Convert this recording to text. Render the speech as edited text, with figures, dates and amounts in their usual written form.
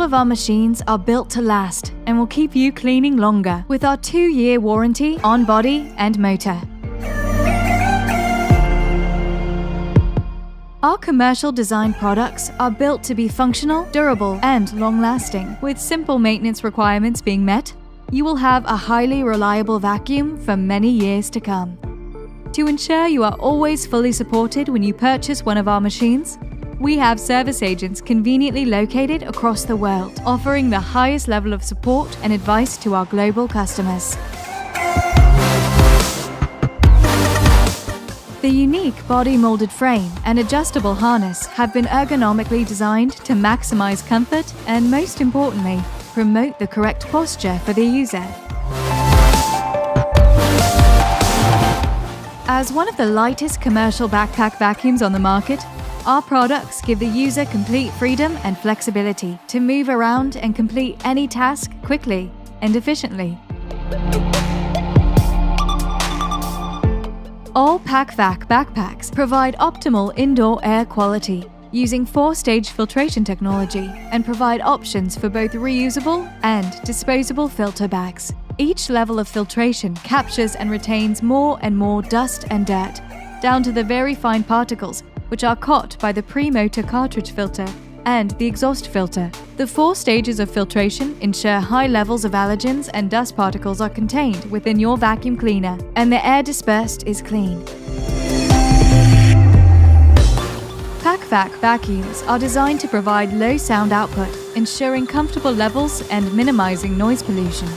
of our machines are built to last and will keep you cleaning longer with our 2-year warranty on body and motor. Our commercial design products are built to be functional, durable, and long-lasting. With simple maintenance requirements being met, you will have a highly reliable vacuum for many years to come. To ensure you are always fully supported when you purchase one of our machines, we have service agents conveniently located across the world, offering the highest level of support and advice to our global customers. The unique body-molded frame and adjustable harness have been ergonomically designed to maximize comfort and, most importantly, promote the correct posture for the user. As one of the lightest commercial backpack vacuums on the market, our products give the user complete freedom and flexibility to move around and complete any task quickly and efficiently. All Pacvac backpacks provide optimal indoor air quality using 4-stage filtration technology and provide options for both reusable and disposable filter bags. Each level of filtration captures and retains more and more dust and dirt, down to the very fine particles which are caught by the pre-motor cartridge filter and the exhaust filter. The 4 stages of filtration ensure high levels of allergens and dust particles are contained within your vacuum cleaner, and the air dispersed is clean. Pacvac vacuums are designed to provide low sound output, ensuring comfortable levels and minimizing noise pollution.